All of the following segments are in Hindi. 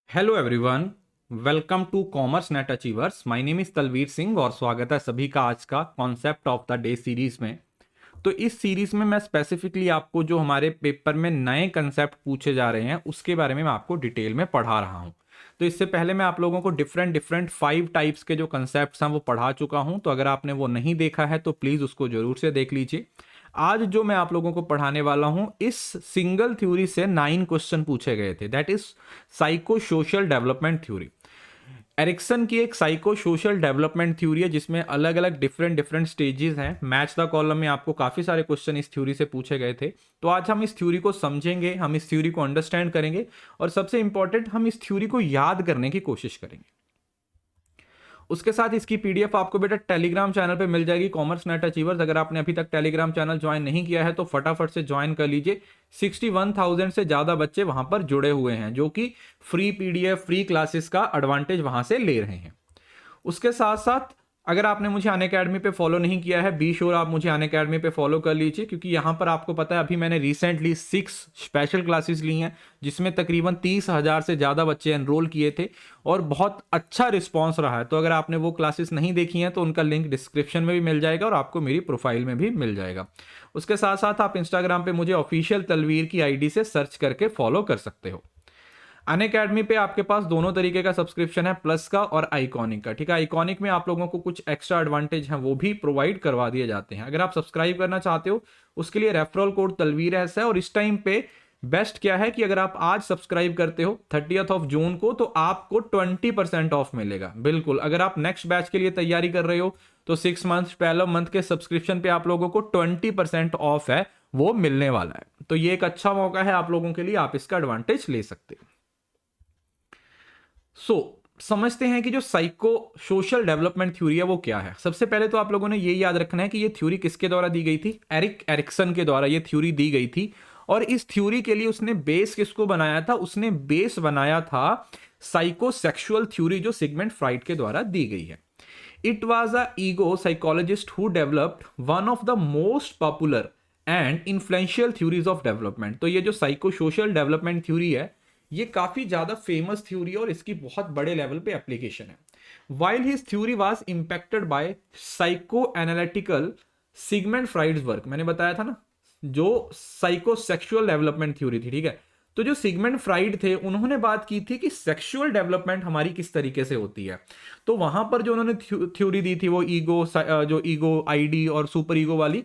Hello everyone, welcome to commerce net achievers. My name is Talveer Singh और स्वागत है सभी का आज का concept of the day series में। तो इस सीरीज में मैं स्पेसिफिकली आपको जो हमारे पेपर में नए कंसेप्ट पूछे जा रहे हैं उसके बारे में मैं आपको डिटेल में पढ़ा रहा हूं। तो इससे पहले मैं आप लोगों को डिफरेंट डिफरेंट 5 टाइप्स के जो कंसेप्ट हैं वो पढ़ा चुका हूं। तो अगर आपने वो नहीं देखा है तो प्लीज उसको जरूर से देख लीजिए। आज जो मैं आप लोगों को पढ़ाने वाला हूं, इस सिंगल थ्योरी से 9 क्वेश्चन पूछे गए थे, that is psycho social development theory. Erikson की एक साइको सोशल डेवलपमेंट थ्योरी है जिसमें अलग अलग डिफरेंट डिफरेंट स्टेजेस हैं। मैच द कॉलम में आपको काफी सारे क्वेश्चन इस थ्योरी से पूछे गए थे। तो आज हम इस थ्योरी को समझेंगे, हम इस थ्योरी को अंडरस्टैंड करेंगे और सबसे इंपॉर्टेंट, हम इस थ्योरी को याद करने की कोशिश करेंगे। उसके साथ इसकी पीडीएफ आपको बेटा टेलीग्राम चैनल पे मिल जाएगी, कॉमर्स नेट अचीवर्स। अगर आपने अभी तक टेलीग्राम चैनल ज्वाइन नहीं किया है तो फटाफट से ज्वाइन कर लीजिए। 61,000 से ज्यादा बच्चे वहां पर जुड़े हुए हैं जो कि फ्री पीडीएफ, फ्री क्लासेस का एडवांटेज वहां से ले रहे हैं। उसके साथ साथ अगर आपने मुझे अनअकैडमी पे फॉलो नहीं किया है, बी श्योर आप मुझे अनअकैडमी पे फॉलो कर लीजिए, क्योंकि यहां पर आपको पता है अभी मैंने रिसेंटली 6 स्पेशल क्लासेस ली हैं जिसमें तकरीबन 30,000 से ज़्यादा बच्चे एनरोल किए थे और बहुत अच्छा रिस्पॉन्स रहा है। तो अगर आपने वो क्लासेस नहीं देखी हैं तो उनका लिंक डिस्क्रिप्शन में भी मिल जाएगा और आपको मेरी प्रोफाइल में भी मिल जाएगा। उसके साथ साथ आप इंस्टाग्राम पे मुझे ऑफिशियल तलवीर की आईडी से सर्च करके फॉलो कर सकते हो। अनअकैडमी पे आपके पास दोनों तरीके का सब्सक्रिप्शन है, प्लस का और आइकॉनिक का। ठीक है, आइकॉनिक में आप लोगों को कुछ एक्स्ट्रा एडवांटेज हैं वो भी प्रोवाइड करवा दिए जाते हैं। अगर आप सब्सक्राइब करना चाहते हो उसके लिए रेफरल कोड तलवीर है। और इस टाइम पे बेस्ट क्या है कि अगर आप आज सब्सक्राइब करते हो 30 जून को तो आपको 20% ऑफ मिलेगा। बिल्कुल, अगर आप नेक्स्ट बैच के लिए तैयारी कर रहे हो तो 6 मंथ 12 मंथ के सब्सक्रिप्शन पे आप लोगों को 20% ऑफ है वो मिलने वाला है। तो ये एक अच्छा मौका है आप लोगों के लिए, आप इसका एडवांटेज ले सकते हो। समझते हैं कि जो साइको सोशल डेवलपमेंट थ्योरी है वो क्या है। सबसे पहले तो आप लोगों ने ये याद रखना है कि ये थ्योरी किसके द्वारा दी गई थी। एरिक्सन के द्वारा ये थ्योरी दी गई थी। और इस थ्योरी के लिए उसने बेस किसको बनाया था? उसने बेस बनाया था साइकोसेक्सुअल थ्योरी जो सिगमेंट फ्राइड के द्वारा दी गई है। It was a ego psychologist who developed one of the most popular and influential theories of development. तो ये जो साइको सोशल डेवलपमेंट थ्योरी है ये काफी ज्यादा फेमस थ्योरी और इसकी बहुत बड़े लेवल पे एप्लीकेशन है। While his theory was impacted by psycho analytical Sigmund Freud's work, मैंने बताया था ना, जो साइकोसेक्सुअल डेवलपमेंट थ्योरी थी। ठीक है, तो जो सिगमेंट फ्राइड थे उन्होंने बात की थी कि सेक्सुअल डेवलपमेंट हमारी किस तरीके से होती है। तो वहां पर जो उन्होंने थ्योरी दी थी वो ईगो, जो ईगो आईडी और सुपर ईगो वाली,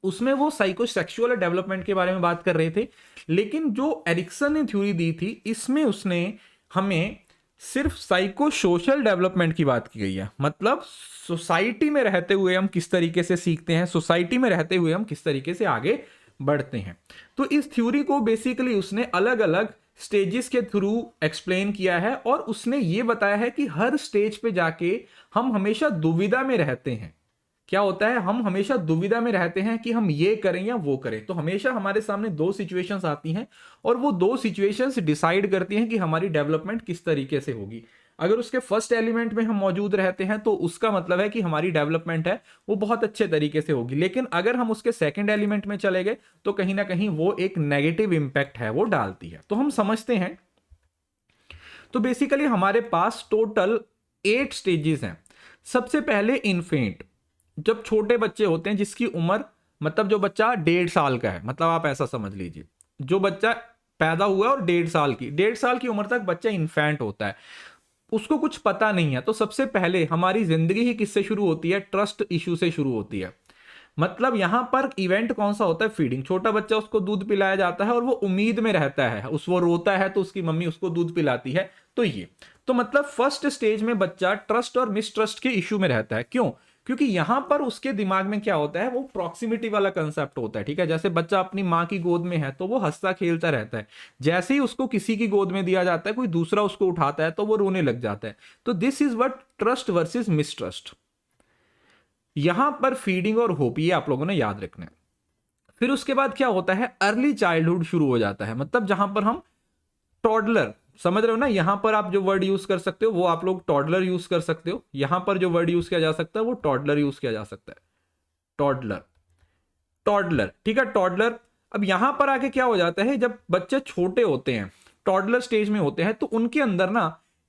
उसमें वो साइकोसेक्सुअल डेवलपमेंट के बारे में बात कर रहे थे। लेकिन जो एरिक्सन ने थ्योरी दी थी इसमें उसने हमें सिर्फ साइको सोशल डेवलपमेंट की बात की गई है। मतलब सोसाइटी में रहते हुए हम किस तरीके से सीखते हैं, सोसाइटी में रहते हुए हम किस तरीके से आगे बढ़ते हैं। तो इस थ्योरी को बेसिकली उसने अलग अलग स्टेजेस के थ्रू एक्सप्लेन किया है और उसने ये बताया है कि हर स्टेज पे जाके हम हमेशा दुविधा में रहते हैं। क्या होता है, हम हमेशा दुविधा में रहते हैं कि हम ये करें या वो करें। तो हमेशा हमारे सामने दो सिचुएशंस आती हैं और वो दो सिचुएशंस डिसाइड करती हैं कि हमारी डेवलपमेंट किस तरीके से होगी। अगर उसके फर्स्ट एलिमेंट में हम मौजूद रहते हैं तो उसका मतलब है कि हमारी डेवलपमेंट है वो बहुत अच्छे तरीके से होगी। लेकिन अगर हम उसके सेकंड एलिमेंट में चले गए तो कहीं ना कहीं वो एक नेगेटिव इंपैक्ट है वो डालती है। तो हम समझते हैं, तो बेसिकली हमारे पास टोटल 8 स्टेजेस हैं। सबसे पहले इन्फेंट, जब छोटे बच्चे होते हैं जिसकी उम्र, मतलब जो बच्चा 1.5 साल का है, मतलब आप ऐसा समझ लीजिए जो बच्चा पैदा हुआ और 1.5 साल की उम्र तक बच्चा इन्फेंट होता है, उसको कुछ पता नहीं है। तो सबसे पहले हमारी जिंदगी ही किससे शुरू होती है? ट्रस्ट इशू से शुरू होती है। मतलब यहां पर इवेंट कौन सा होता है? फीडिंग। छोटा बच्चा, उसको दूध पिलाया जाता है और वो उम्मीद में रहता है, वो रोता है तो उसकी मम्मी उसको दूध पिलाती है। तो ये तो मतलब फर्स्ट स्टेज में बच्चा ट्रस्ट और मिसट्रस्ट के इशू में रहता है। क्यों? क्योंकि यहां पर उसके दिमाग में क्या होता है, वो प्रॉक्सिमिटी वाला कंसेप्ट होता है। ठीक है, जैसे बच्चा अपनी माँ की गोद में है तो वो हंसता खेलता रहता है, जैसे ही उसको किसी की गोद में दिया जाता है, कोई दूसरा उसको उठाता है तो वो रोने लग जाता है। तो this is what trust versus mistrust. यहां पर फीडिंग और होप, ये आप लोगों ने याद रखना है। फिर उसके बाद क्या होता है, अर्ली चाइल्डहुड शुरू हो जाता है। मतलब जहां पर हम टॉडलर, समझ रहे हो ना, यहां पर आप जो वर्ड यूज कर सकते हो वो आप लोग टॉडलर यूज कर सकते हो। यहां पर जो वर्ड यूज किया जा सकता है वो टॉडलर यूज किया जा सकता है। टॉडलर, टॉडलर, ठीक है, टॉडलर। अब यहां पर आके क्या हो जाता है, जब बच्चे छोटे होते हैं, टॉडलर स्टेज में होते हैं तो उनके अंदर ना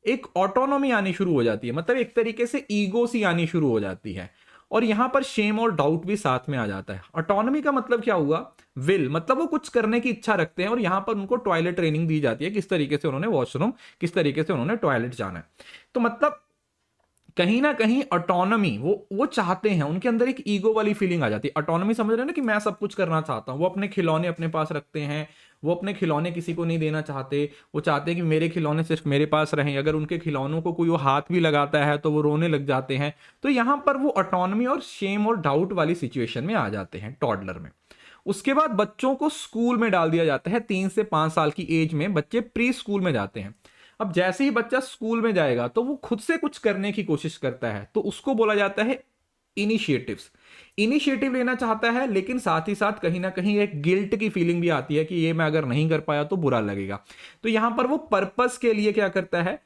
एक ऑटोनॉमी आनी शुरू हो जाती है, मतलब एक तरीके से ईगो सी आनी शुरू हो जाती है, और यहां पर शेम और डाउट भी साथ में आ जाता है। ऑटोनॉमी का मतलब क्या हुआ, विल, मतलब वो कुछ करने की इच्छा रखते हैं और यहां पर उनको टॉयलेट ट्रेनिंग दी जाती है, किस तरीके से उन्होंने वॉशरूम, किस तरीके से उन्होंने टॉयलेट जाना है। तो मतलब कहीं ना कहीं ऑटोनॉमी वो चाहते हैं, उनके अंदर एक ईगो वाली फीलिंग आ जाती है। ऑटोनॉमी समझ रहे हैं ना, कि मैं सब कुछ करना चाहता हूं। वो अपने खिलौने अपने पास रखते हैं, वो अपने खिलौने किसी को नहीं देना चाहते, वो चाहते हैं कि मेरे खिलौने सिर्फ मेरे पास रहें। अगर उनके खिलौनों को कोई वो हाथ भी लगाता है तो वो रोने लग जाते हैं। तो यहां पर वो ऑटोनॉमी और शेम और डाउट वाली सिचुएशन में आ जाते हैं टॉडलर में। उसके बाद बच्चों को स्कूल में डाल दिया जाता है। 3 से 5 साल की एज में बच्चे प्री स्कूल में जाते हैं। अब जैसे ही बच्चा स्कूल में जाएगा तो वो खुद से कुछ करने की कोशिश करता है, तो उसको बोला जाता है इनिशिएटिव्स। इनिशिएटिव लेना चाहता है, लेकिन साथ ही साथ कहीं ना कहीं एक गिल्ट की फीलिंग भी आती है कि ये मैं अगर नहीं कर पाया तो बुरा लगेगा। तो यहां पर वो पर्पस के लिए क्या करता है,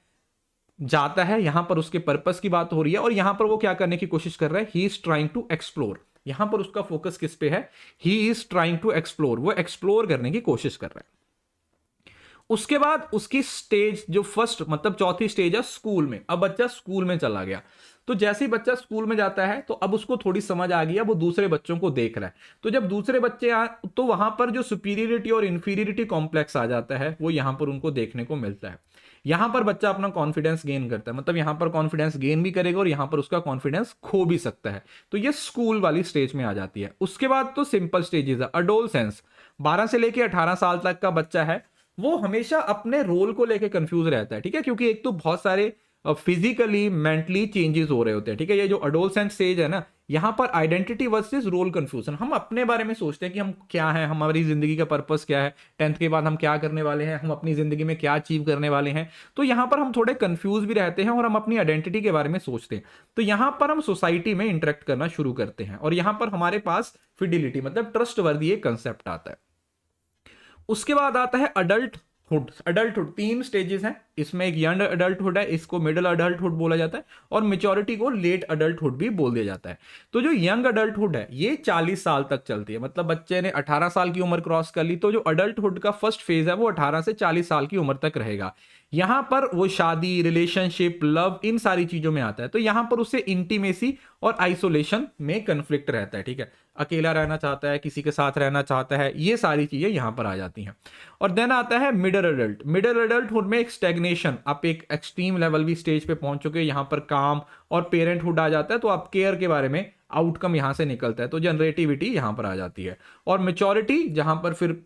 जाता है। यहां पर उसके पर्पस की बात हो रही है और यहां पर वो क्या करने की कोशिश कर रहा है, he is trying to explore. यहां पर उसका फोकस किस पे है, he is trying to explore, वो एक्सप्लोर करने की कोशिश कर रहा है। उसके बाद उसकी स्टेज जो फर्स्ट मतलब चौथी स्टेज है स्कूल में। अब बच्चा स्कूल में चला गया, तो जैसे ही बच्चा स्कूल में जाता है तो अब उसको थोड़ी समझ आ गई है, वो दूसरे बच्चों को देख रहा है। तो जब दूसरे बच्चे तो वहां पर जो सुपीरियरिटी और इंफीरियरिटी कॉम्प्लेक्स आ जाता है वो यहां पर उनको देखने को मिलता है। यहां पर बच्चा अपना कॉन्फिडेंस गेन करता है, मतलब यहां पर कॉन्फिडेंस गेन भी करेगा और यहां पर उसका कॉन्फिडेंस खो भी सकता है। तो ये स्कूल वाली स्टेज में आ जाती है। उसके बाद तो सिंपल स्टेजेस है। अडोलसेंस, 12 से लेके 18 साल तक का बच्चा है, वो हमेशा अपने रोल को लेके कंफ्यूज रहता है, ठीक है, क्योंकि एक तो बहुत सारे फिजिकली मेंटली चेंजेस हो रहे होते हैं, ठीक है। ये जो अडोलसेंट स्टेज है ना, यहां पर आइडेंटिटी वर्सेस रोल कंफ्यूजन, हम अपने बारे में सोचते हैं कि हम क्या हैं, हमारी जिंदगी का पर्पस क्या है, 10th के बाद हम क्या करने वाले हैं, हम अपनी जिंदगी में क्या अचीव करने वाले हैं। तो यहां पर हम थोड़े कंफ्यूज भी रहते हैं और हम अपनी आइडेंटिटी के बारे में सोचते हैं। तो यहां पर हम सोसाइटी में इंटरेक्ट करना शुरू करते हैं और यहां पर हमारे पास फिडिलिटी मतलब ट्रस्ट वर्दी एक कंसेप्ट आता है। उसके बाद आता है अडल्टहुड। अडल्टहुड 3 स्टेजेस हैं, इसमें एक यंग अडल्टहुड है, इसको मिडिल अडल्टहुड बोला जाता है, और मेच्योरिटी को लेट अडल्टहुड भी बोल दिया जाता है। तो जो यंग अडल्टहुड है ये 40 साल तक चलती है, मतलब बच्चे ने 18 साल की उम्र क्रॉस कर ली, तो जो अडल्टहुड का फर्स्ट फेज है वो 18 से 40 साल की उम्र तक रहेगा। यहां पर वो शादी, रिलेशनशिप, लव, इन सारी चीजों में आता है। तो यहां पर उससे इंटीमेसी और आइसोलेशन में कंफ्लिक्ट रहता है, ठीक है, अकेला रहना चाहता है, किसी के साथ रहना चाहता है, ये सारी चीजें यहां पर आ जाती हैं। और देन आता है मिडिल अडल्ट। मिडिल अडल्टहुड में एक स्टैग्नेशन, आप एक एक्सट्रीम लेवल भी स्टेज पे पहुंच चुके हैं, यहां पर काम और पेरेंटहुड आ जाता है, तो आप केयर के बारे में आउटकम यहां से निकलता है, तो जनरेटिविटी यहां पर आ जाती है। और मेच्योरिटी, जहां पर फिर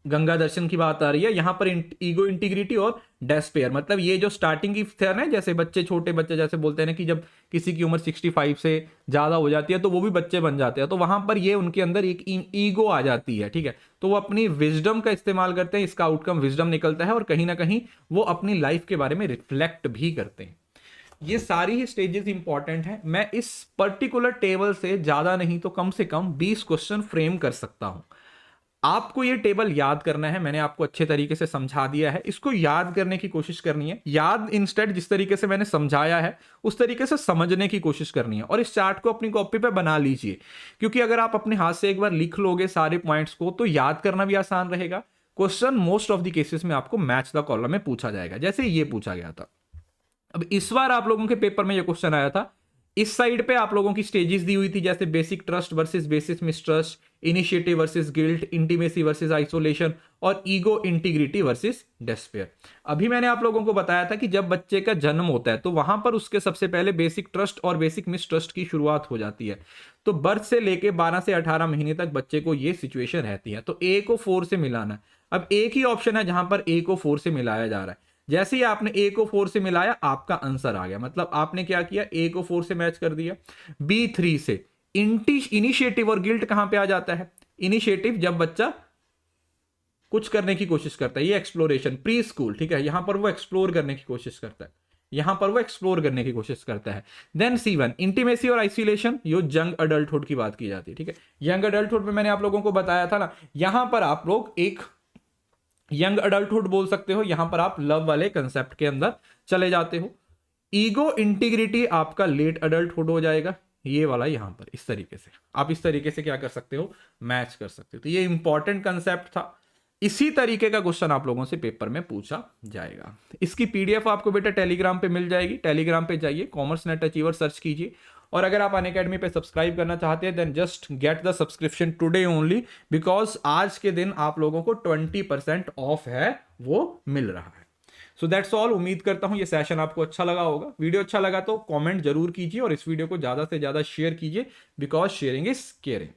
गंगा दर्शन की बात आ रही है, यहां पर ईगो इंटीग्रिटी और डेस्पेयर, मतलब ये जो स्टार्टिंग की थे जैसे बच्चे, छोटे बच्चे जैसे बोलते हैं ना कि जब किसी की उम्र 65 से ज्यादा हो जाती है तो वो भी बच्चे बन जाते हैं, तो वहां पर ये उनके अंदर एक ईगो आ जाती है, ठीक है। तो वो अपनी विजडम का इस्तेमाल करते हैं, इसका आउटकम विजडम निकलता है और कहीं ना कहीं वो अपनी लाइफ के बारे में रिफ्लेक्ट भी करते हैं। ये सारी ही स्टेजेस इंपॉर्टेंट हैं। मैं इस पर्टिकुलर टेबल से ज्यादा नहीं तो कम से कम 20 क्वेश्चन फ्रेम कर सकता हूं। आपको ये टेबल याद करना है, मैंने आपको अच्छे तरीके से समझा दिया है, इसको याद करने की कोशिश करनी है। याद इंस्टेड जिस तरीके से मैंने समझाया है उस तरीके से समझने की कोशिश करनी है, और इस चार्ट को अपनी कॉपी पे बना लीजिए, क्योंकि अगर आप अपने हाथ से एक बार लिख लोगे सारे पॉइंट्स को तो याद करना भी आसान रहेगा। Question most of the cases में आपको मैच द कॉलम में पूछा जाएगा, जैसे ये पूछा गया था। अब इस बार आप लोगों के पेपर में ये क्वेश्चन आया था, इस साइड पे आप लोगों की स्टेजेस दी हुई थी, जैसे basic trust versus basis mistrust, initiative versus guilt, intimacy versus isolation, और ईगो इंटीग्रिटी वर्सेस डेस्पेयर। अभी मैंने आप लोगों को बताया था कि जब बच्चे का जन्म होता है तो वहां पर उसके सबसे पहले बेसिक ट्रस्ट और बेसिक मिसट्रस्ट की शुरुआत हो जाती है। तो बर्थ से लेके 12 से 18 महीने तक बच्चे को ये सिचुएशन रहती है। तो ए को 4 से मिलाना, अब एक ही ऑप्शन है जहां पर ए को 4 से मिलाया जा रहा है। जैसे ही आपने ए को 4 से मिलाया आपका आंसर आ गया, मतलब आपने क्या किया, ए को 4 से मैच कर दिया। बी 3 से इनिशिएटिव और गिल्ट कहां पे आ जाता है, इनिशिएटिव जब बच्चा कुछ करने की कोशिश करता है, ये एक्सप्लोरेशन, प्री स्कूल, ठीक है, यहां पर वो एक्सप्लोर करने की कोशिश करता है, यहां पर वो एक्सप्लोर करने की कोशिश करता है। देन C1 इंटीमेसी और आइसोलेशन, यो यंग अडल्टहुड की बात की जाती है, ठीक है। यंग अडल्टहुड में मैंने आप लोगों को बताया था ना, यहां पर आप लोग एक यंग अडल्टहुड बोल सकते हो, यहां पर आप लव वाले कंसेप्ट के अंदर चले जाते हो। ईगो इंटीग्रिटी आपका लेट अडल्टहुड हो जाएगा, ये वाला यहां पर इस तरीके से आप इस तरीके से क्या कर सकते हो, मैच कर सकते हो। तो ये इंपॉर्टेंट कंसेप्ट था, इसी तरीके का क्वेश्चन आप लोगों से पेपर में पूछा जाएगा। इसकी पीडीएफ आपको बेटा टेलीग्राम पे मिल जाएगी। टेलीग्राम पे जाइए, कॉमर्स नेट अचीवर सर्च कीजिए, और अगर आप अनअकैडमी पे सब्सक्राइब करना चाहते हैं then just get the subscription today only, because आज के दिन आप लोगों को 20% ऑफ है वो मिल रहा है। So that's all. उम्मीद करता हूं ये सेशन आपको अच्छा लगा होगा। वीडियो अच्छा लगा तो कमेंट जरूर कीजिए और इस वीडियो को ज्यादा से ज्यादा शेयर कीजिए, बिकॉज शेयरिंग इज केयरिंग।